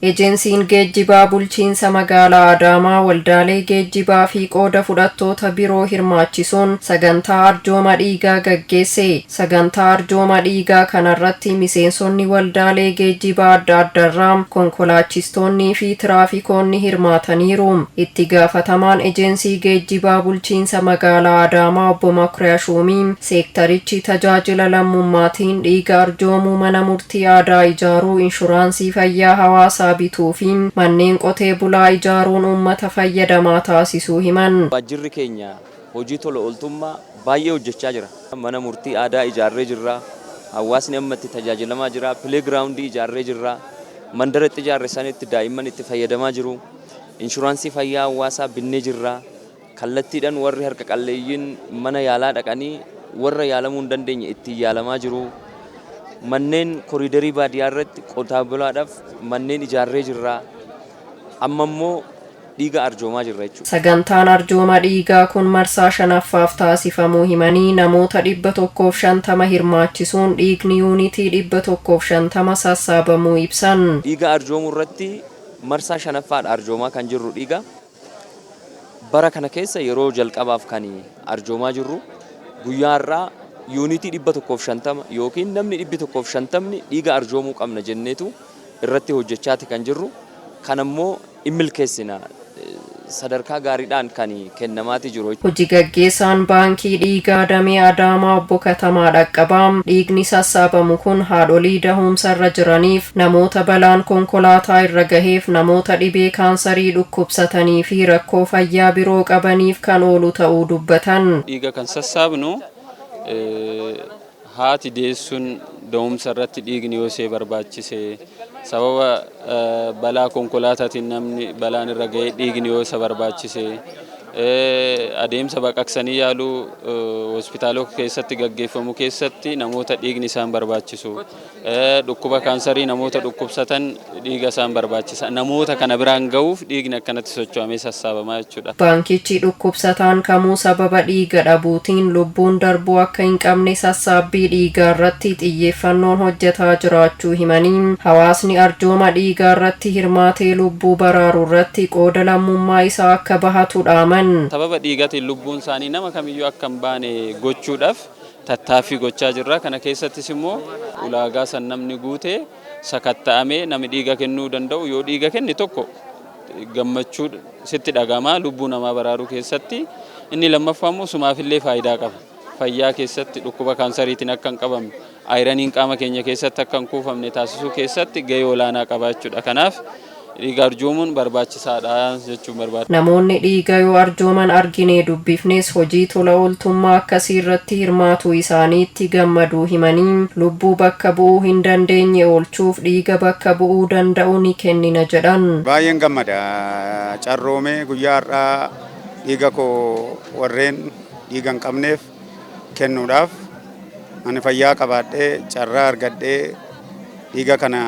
Ejeensiin geejjibaa bulchiinsa magaalaa Adaamaa waldaalee geejjibaa fi qooda fudhattoota biroo hirmaachisuun sagantaa arjooma dhiigaa gaggeesse. Sagantaa arjooma dhiigaa kanarratti miseensonni waldaalee geejjibaa adda addaarraa konkolaachistoonnii fi tiraafikoonni hirmaataniiru. Itti gaafatamaan ejeensii geejjibaa bulchiinsa magaalaa Adaamaa obbo Makuriyaa Shuumii seektarichi tajaajila lammummaatiin dhiiga arjoomuu mana murtii aadaa ijaaruu inshuraansii fayyaa hawaasaa bituu fi manneen qotee bulaa ijaaruun uummata fayyadamaa taasisuu himan. Waajjirri keenya hojii tola ooltummaa baay'ee hojjechaa jira. Mana murtii aadaa ijaarree jirra. Hawaasni amma itti tajaajilamaa jira. Pileegiraawundii ijaarree jirra. Mandara itti ijaarre sanitti daa'imman itti fayyadamaa jiru. Inshuraansii fayyaa hawaasaa binnee jirra. Kallattiidhaan warri harka qalleeyyiin mana yaalaa dhaqanii warra yaalamuu hin dandeenye itti yaalamaa jiru. Manneen koriidarii baadiyyaa irratti qotaa bulaadhaaf manneen ijaarree jirra. Amma immoo dhiiga arjoomaa jirra jechuudha. Sagantaan arjooma dhiigaa kun marsaa 5ffaaf taasifamuu himanii namoota 150 hirmaachisuun dhiigni yuunitii 150 sassaabamuu ibsan. Dhiiga arjoomuu irratti marsaa 5ffaadha arjoomaa kan jirru dhiiga. Bara kana keessa yeroo jalqabaaf kan arjoomaa jirru guyyaa irraa yuunitii 150 yookiin namni 150 dhiiga arjoomuu qabna jenneetu irratti hojjechaati kan jirru. Kan ammoo imilkeessina sadarkaa gaariidhaan kan kennamaati jiru. Hojii gaggeessaan baankii dhiigaa damee Adaamaa obbo Katamaa Dhaqqabaa dhiigni sassaabamu kun haadholii dahumsa irra jiraniif, namoota balaan konkolaataa irra gaheef, namoota dhibee kaansarii dhukkubsatanii fi rakkoo fayyaa biroo qabaniif kan oolu ta'uu dubbatan. Dhiiga kan sassaabnu haati deessuun da'umsa irratti dhiigni yoo see barbaachise sababa balaa konkolaataatiin namni balaan irra ga'ee dhiigni yoo isa barbaachise adeemsa baqaqsanii yaaluu hospitaalota keessatti gaggeeffamu keessatti namoota dhiigni isaan barbaachisu dhukkuba kaansarii namoota dhukkubsatan dhiiga isaan barbaachisa namoota kana biraan ga'uuf dhiigni akkanatti socho'amee sassaabamaa jechuudha. Baankichi dhukkubsataan kamuu sababa dhiiga dhabuutiin lubbuun darbuu akka hin qabne sassaabbii dhiigaa irratti xiyyeeffannoon hojjetaa jiraachuu himanii hawaasni arjooma dhiigaa irratti hirmaatee lubbuu baraaruu irratti qooda lammummaa isaa akka bahatu dhaaman. Sababa dhiigaatiin lubbuun isaanii nama kamiyyuu akka hin baane gochuudhaaf tattaaffii gochaa jirra. Kana keessattis immoo ulaagaa san namni guutee sakatta'amee namni dhiiga kennuu danda'u yoo dhiiga kenne tokko gammachuu sitti dhagama lubbuu namaa baraaruu keessatti. Inni lammaffaa immoo sumaafillee faayidaa qaba. Fayyaa keessatti dhukkuba kaansariitiin akka hin qabamne ayiraniin qaama keenya keessatti akka hin kuufamne taasisuu keessatti gahee olaanaa qaba jechuudha. Kanaaf dhiiga arjoomuun barbaachisaadha jechuun barbaada. Namoonni dhiiga yoo arjooman arginee dubbifnes hojii tola ooltummaa akkasii irratti hirmaatuu isaaniitti gammaduu himanii lubbuu bakka bu'uu hin dandeenye oolchuuf dhiiga bakka bu'uu danda'u ni kennina jedhan. Baay'een gammada. Carroomee guyyaa har'aa dhiiga koo warreen dhiiga hin qabneef kennuudhaaf ani fayyaa qabaadhee carraa argadhee dhiiga kana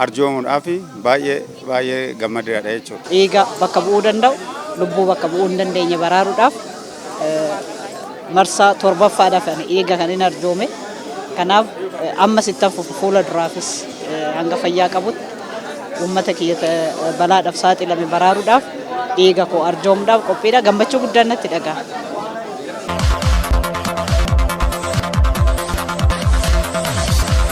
arjoomuudhaaf baay'ee gammadaadha jechuudha. Dhiiga bakka bu'uu danda'u, lubbuu bakka bu'uu hin dandeenye baraaruudhaaf marsaa 7ffaadhaaf dhiiga kan hin arjoome. Kanaaf ammas itti fuula duraafis hanga fayyaa qabutti uummata kiyya balaadhaaf saaxilame baraaruudhaaf dhiiga koo arjoomuudhaaf qophiidha. Gammachuu guddaan natti dhaga'ama.